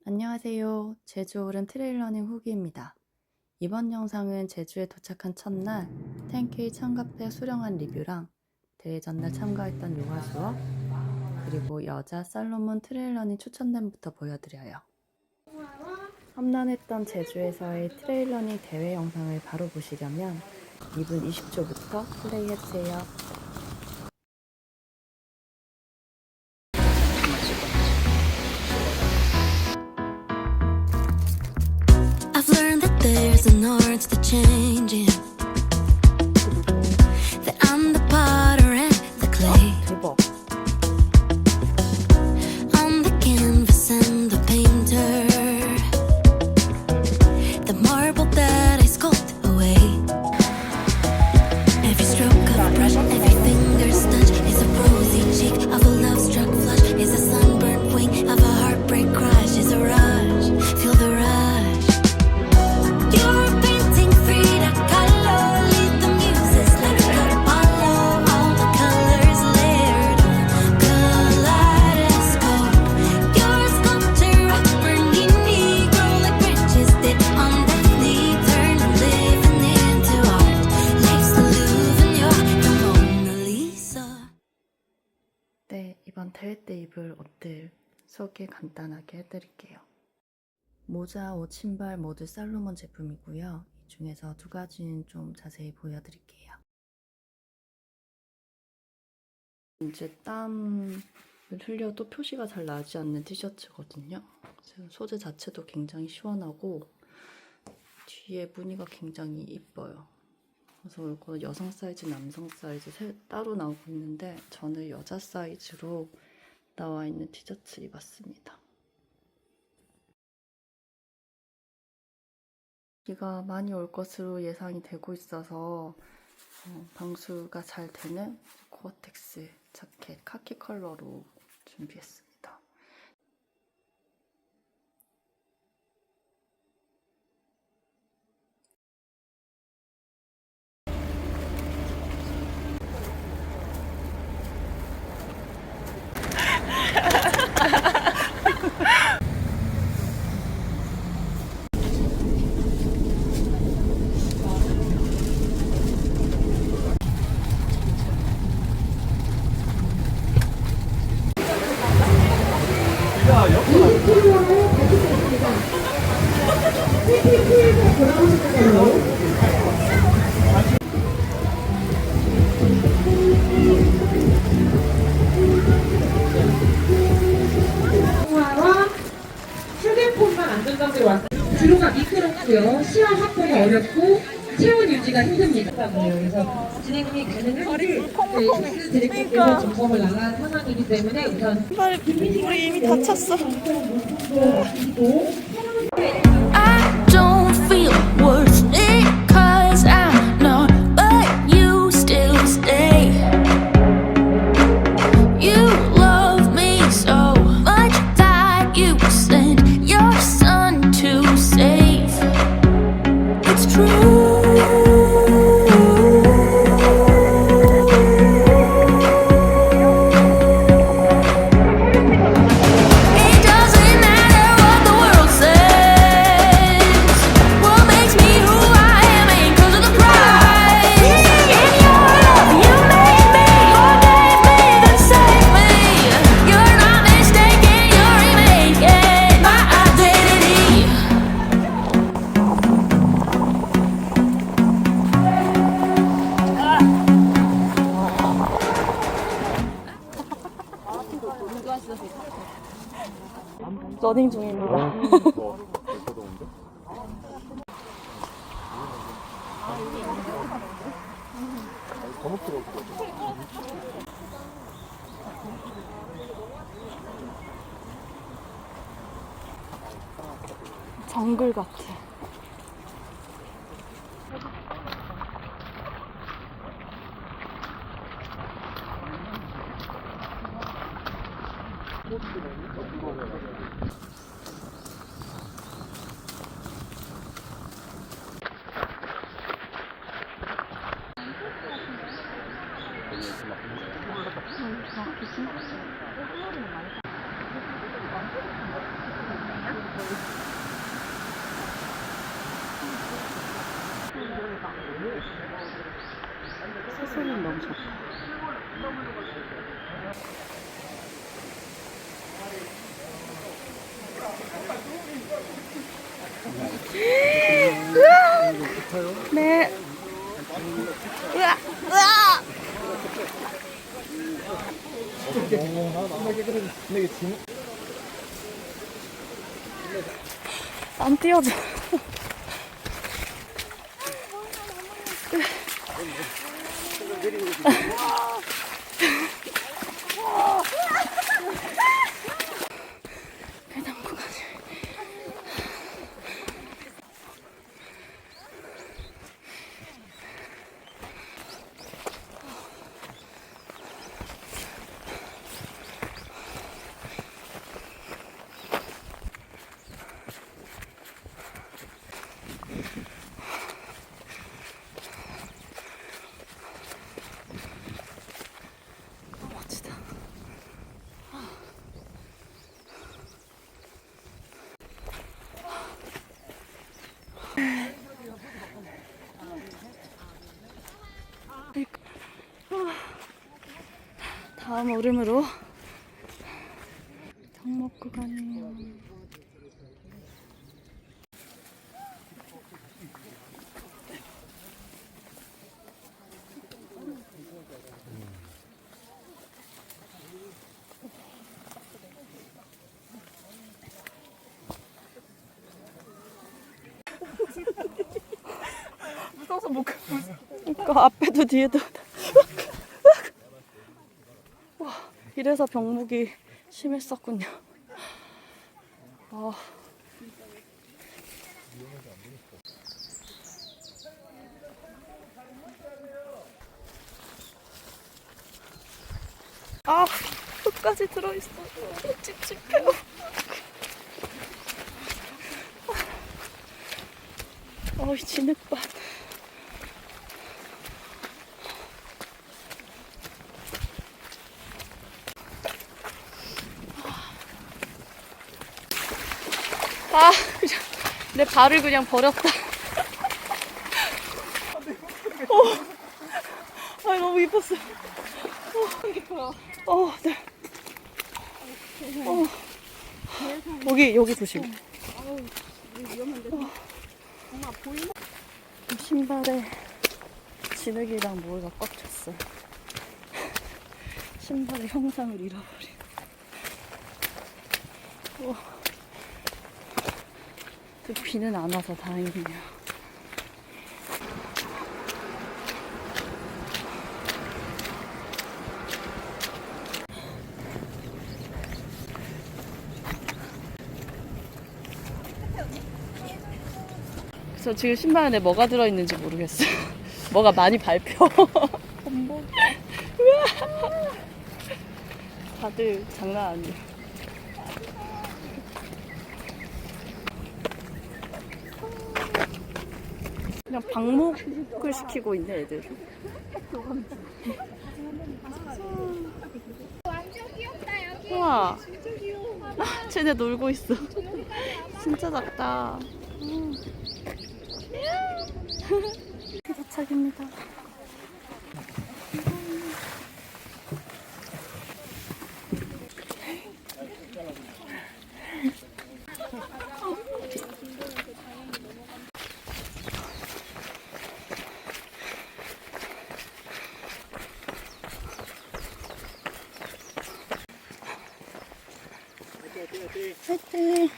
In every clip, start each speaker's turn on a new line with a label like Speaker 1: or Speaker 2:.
Speaker 1: 안녕하세요. 제주 오름 트레일러닝 후기입니다. 이번 영상은 제주에 도착한 첫날 10K 참가때 수령한 리뷰랑 대회 전날 참가했던 요가 수업, 그리고 여자 살로몬 트레일러닝 추천단부터 보여드려요. 험난했던 제주에서의 트레일러닝 대회 영상을 바로 보시려면 2분 20초부터 플레이해주세요.
Speaker 2: I've learned that there's an art to changing, that I'm the potter and the clay,
Speaker 1: 대박!
Speaker 2: I'm the canvas and the painter, the marble that I sculpt away. Every stroke of a brush, every finger's touch is a rosy cheek of a love-struck flush, is a sunburnt wing of a heartbreak crush, is a rush, feel the rush. You're painting Frida Kahlo, lead the muses like Apollo, all the colors layered on kaleidoscope. You're a sculptor of burning Negro like branches that on Daphne turn and living into art. Life's the Louvre and you're the Mona Lisa.
Speaker 1: 네, 이번 대회 때 입을 옷들 소개 간단하게 해드릴게요. 모자, 옷, 신발 모두 살로몬 제품이고요. 이 중에서 두 가지는 좀 자세히 보여드릴게요. 이제 땀을 흘려도 표시가 잘 나지 않는 티셔츠거든요. 소재 자체도 굉장히 시원하고 뒤에 무늬가 굉장히 이뻐요. 그래서 이거 여성 사이즈, 남성 사이즈 따로 나오고 있는데 저는 여자 사이즈로 나와 있는 티셔츠 입었습니다. 비가 많이 올 것으로 예상이 되고 있어서 방수가 잘 되는 고어텍스 자켓 카키 컬러로 준비했습니다.
Speaker 3: 통화와 휴대폰만 안전장비로 왔습니다. 주로가 미끄럽고요. 시야 확보가 어렵고 체온 유지가 힘듭니다. 그래서 진행이 가능한지 헬스 디렉터께서 점검을 나간 상황이기 때문에 우선
Speaker 1: 우리 이미 다쳤어.
Speaker 2: I don't feel worth it, 'cause I'm not, but you still stay. You love me so much that you sent your son to save. It's true. It doesn't matter what the world says. What makes me who I am ain't 'cause of the prize. In your love, you made me, or gave me, then saved me. You're not mistaken, you're remaking my identity.
Speaker 1: 러닝 중입니다. 정글 같아. 너무 좋다. 네. 으아! 으아! 안 띄워져. 배당구가지. 멋지다. 다음 오름으로 덕목 구간이에요. 무서워서 못 가. 그러니까 앞에도 뒤에도. 와, 이래서 병목이 심했었군요. 아, 끝까지 들어있어. 찝찝해요. 어이, 진흙밭. 아, 그냥 내 발을 그냥 버렸다. 아, 너무 이뻤어. 네. 여기 조심. 신발에 진흙이랑 모래가 꽉 찼어요. 신발의 형상을 잃어버린. 비는 안 와서 다행이네요. 저 지금 신발 안에 뭐가 들어있는지 모르겠어요. 뭐가 많이 밟혀. 다들 장난 아니에요. 그냥 방목을 시키고 있네, 애들.
Speaker 4: 완전 귀엽다 여기.
Speaker 1: 우와. 쟤네 놀고 있어. 진짜 작다. 도착입니다. 화이팅!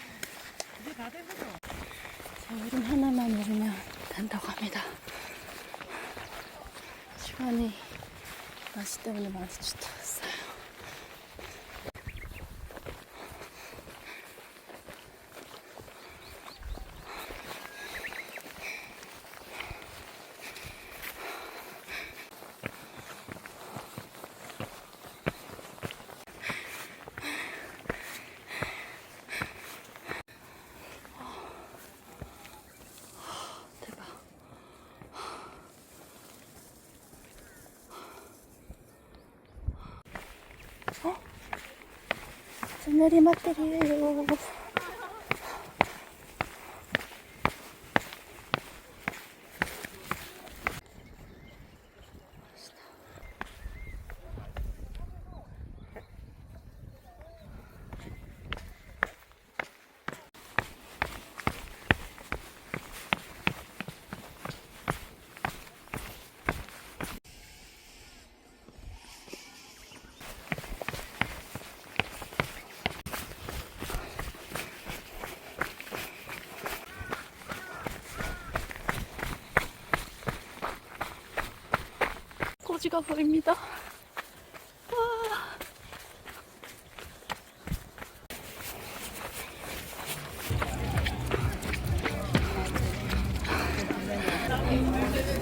Speaker 1: 자, 오름 하나만 오르면 된다고 합니다. 시간이 날씨 때문에 많이 지쳐졌어요. 내리막길이에요. 뷰가 보입니다.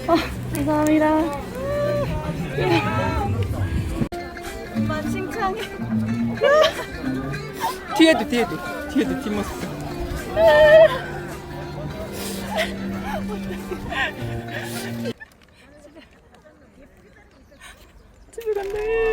Speaker 1: 와. 감사합니다. 엄마 칭찬해.
Speaker 5: 뒤에도 뒷모습.
Speaker 1: 집에 간대.